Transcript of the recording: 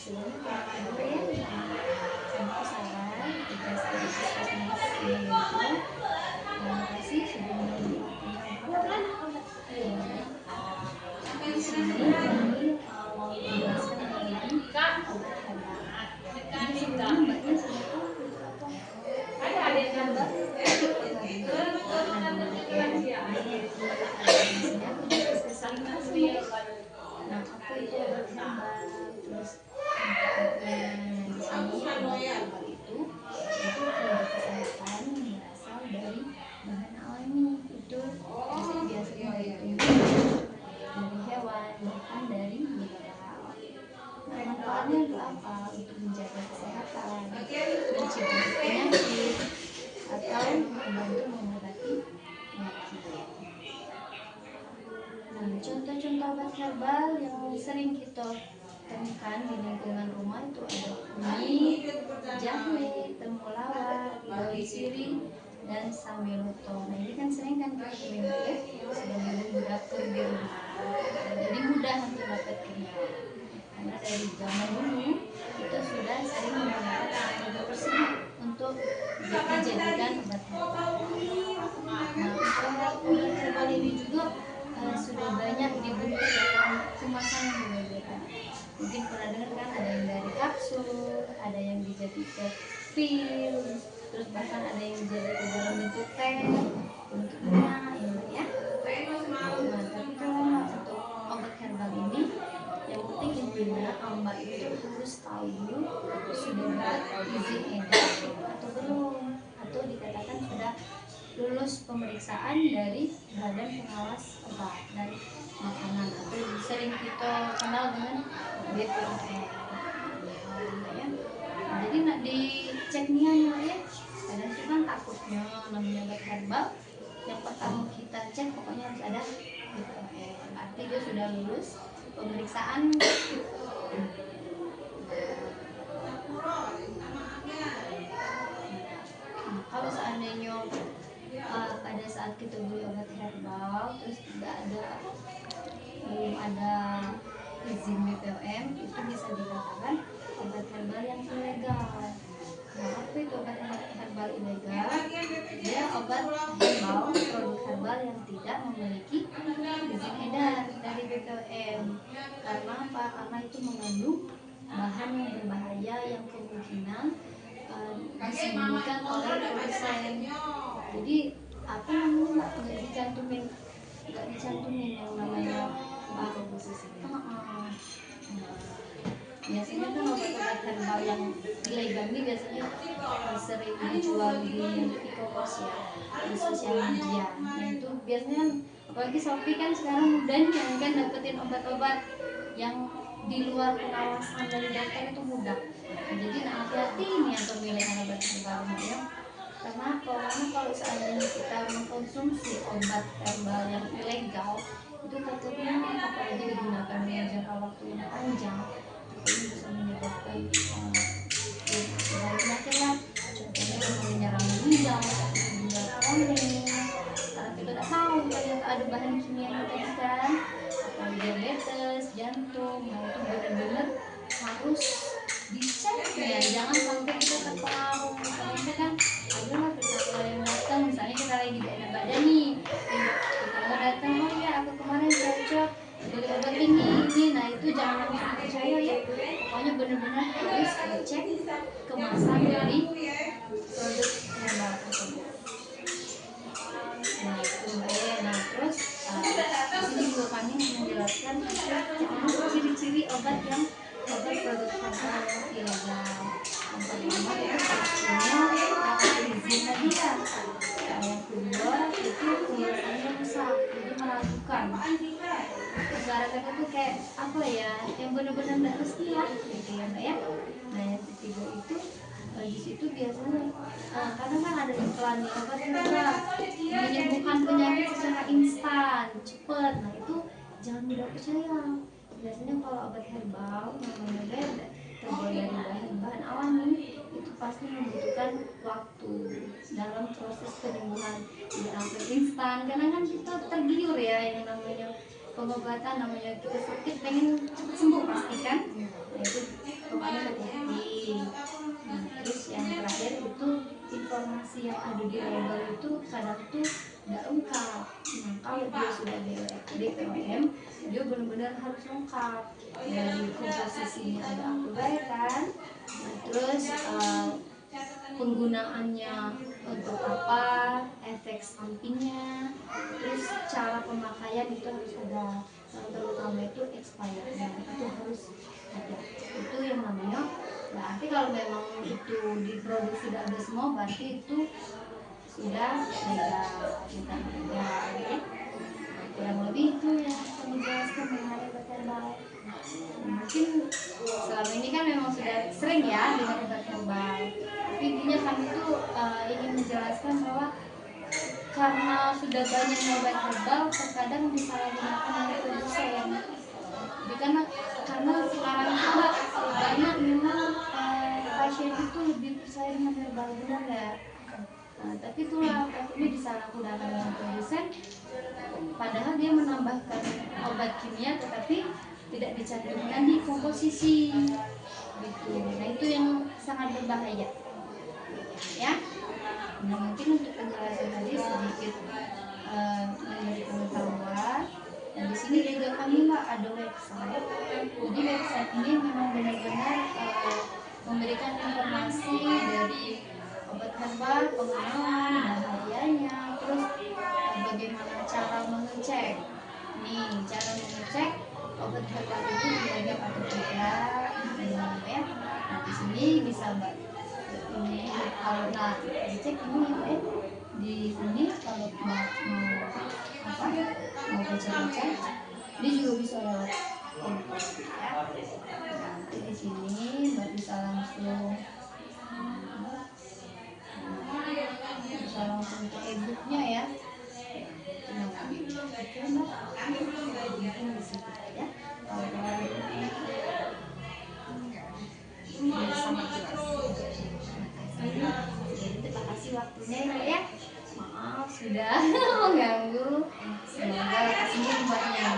Sebelumnya dulu ya, sama saran tugas dari puskesmas Sidoarjo. Terima kasih sudah menonton. Di sini kami mau menjelaskan mengenai obat herbal. Ini sebelumnya mbaknya sudah tahu apa obat herbal? Nah, apa itu obat herbal? Terus manfaatnya. Nah, di sini obat herbal itu kesehatan yang berasal dari bahan alami. Itu biasanya dari tumbuhan, dari hewan, bahkan dari mineral. Nah, manfaatnya itu apa? Untuk menjaga kesehatan, mencegah penyakit, atau membantu mengobati penyakit. Nah, contoh-contoh obat herbal yang sering kita temukan di lingkungan rumah itu ada kunyit, jahe, temulawak, daun sirih, dan sambiloto. Nah, ini kan sering kan kita temui ya sebagai bumbu dapur di rumah. Jadi mudah untuk dapatnya. Karena dari zaman dulu kita sudah sering menggunakan obat tersebut untuk dijadikan obat herbal. Nah, obat herbal ini juga sudah banyak dibungkus dalam kemasan yang berbeda. Mungkin pernah dengar kan, ada yang dari kapsul, ada yang dijadikan pil, terus bahkan ada yang dijadikan dalam bentuk teh, bentuknya ya. Nah, tapi kalau untuk obat herbal ini, yang penting intinya mbak itu harus tahu dulu sudah dapat izin edar atau belum, atau dikatakan sudah lulus pemeriksaan dari Badan Pengawas Obat dan Makanan atau sering kita kenal dengan BPOM ya. Jadi nak diceknya ya, kadang itu kan takutnya namanya obat herbal, yang pertama kita cek pokoknya harus ada BPOM, artinya dia sudah lulus pemeriksaan. Kalau seandainya pada saat kita beli obat herbal terus belum ada izin BPOM, itu bisa dikatakan obat herbal yang ilegal. Nah, apa itu obat herbal ilegal? Dia obat herbal, produk herbal yang tidak memiliki izin edar dari BPOM. Karena apa? Karena itu mengandung bahan yang berbahaya yang kemungkinan disembunyikan oleh produsen. Jadi apa namanya, nggak dicantumin yang namanya biasanya kan obat-obat herbal yang ilegal ini biasanya sering dijual di e-commerce ya, di sosial media. Nah, itu biasanya apalagi Shopee kan sekarang mudah kan dapetin obat-obat yang di luar pengawasan dari dokter itu mudah. Nah, jadi hati-hati nih yang pemilihan obat herbal ya. Karena kalau seandainya kita mengkonsumsi obat herbal yang ilegal, itu takutnya apalagi digunakan dengan jangka waktu yang panjang, itu bisa menyebabkan penyakit lah. Contohnya menyerang ginjal, ginjal kronis. Karena kita tidak tahu ternyata ada bahan kimia yang tadi kan, atau diabetes, jantung. Nah, itu benar-benar harus dicek ya, jangan sampai kita terpengaruh. Misalnya kan adalah tetangga yang datang, misalnya kita lagi di enak badan nih, tetangga datang, oh ya aku kemarin cocok beli obat ini, nah itu jangan langsung percaya ya. Pokoknya benar-benar harus dicek kemasan dari produk herbal tersebut. Nah itu nah terus di sini juga kami menjelaskan ciri-ciri obat produk herbal yang ilegal. Yang pertama itu pastinya ada izin tadi ya. Yang kedua itu kemasannya rusak, jadi meragukan. Ibaratnya itu kayak apa ya, yang benar-benar tidak pasti lah, gitu ya mbak ya. Nah yang ketiga itu di situ biasanya kadang kan ada iklan nih obat herbal menyembuhkan penyakit secara instan, cepat. Nah itu jangan mudah percaya. Biasanya kalau obat herbal namanya terbuat dari bahan-bahan alami, itu pasti membutuhkan waktu dalam proses penyembuhan, tidak langsung instan. Karena kan kita tergiur ya, yang namanya pengobatan, namanya kita sakit pengen cepat sembuh pasti kan. Nah itu benar-benar harus lengkap. Dari komposisinya ada akurat kan, nah, terus penggunaannya untuk apa, efek sampingnya, terus cara pemakaian itu harus ada. Yang terutama itu expirednya itu harus ada. Itu yang namanya. Berarti kalau memang itu diproduksi sudah ada semua, berarti itu sudah legal ya. Kurang lebih itu yang saya menjelaskan mengenai obat herbal. Mungkin selama ini kan memang sudah sering ya dengan obat herbal, tapi intinya kami tuh ingin menjelaskan bahwa karena sudah banyak obat herbal terkadang disalahgunakan oleh produsen. Jadi karena sekarang itu banyak memang pasien itu lebih percaya dengan herbal, benar ya. Nah, tapi itulah takutnya disalahgunakan oleh produsen, padahal dia menambahkan obat kimia tetapi tidak dicantumkan di komposisi gitu. Nah itu yang sangat berbahaya ya. Nah mungkin untuk penjelasan tadi sedikit menjadi pengetahuan. Dan di sini juga kami ada website. Jadi website ini memang benar-benar memberikan informasi dari obat herbal, pengenalan, bahayanya, terus bagaimana cara mengecek. Nih cara mengecek obat herbal itu dianggap atau tidak, ya. Nah di sini bisa mbak ini kalau dicek ini di sini kalau mau baca-baca ini juga bisa lewat ya. Nanti di sini mbak bisa langsung ke e-booknya ya. Terima kasih waktunya ya. Maaf sudah mengganggu. Semoga sembuh mbaknya.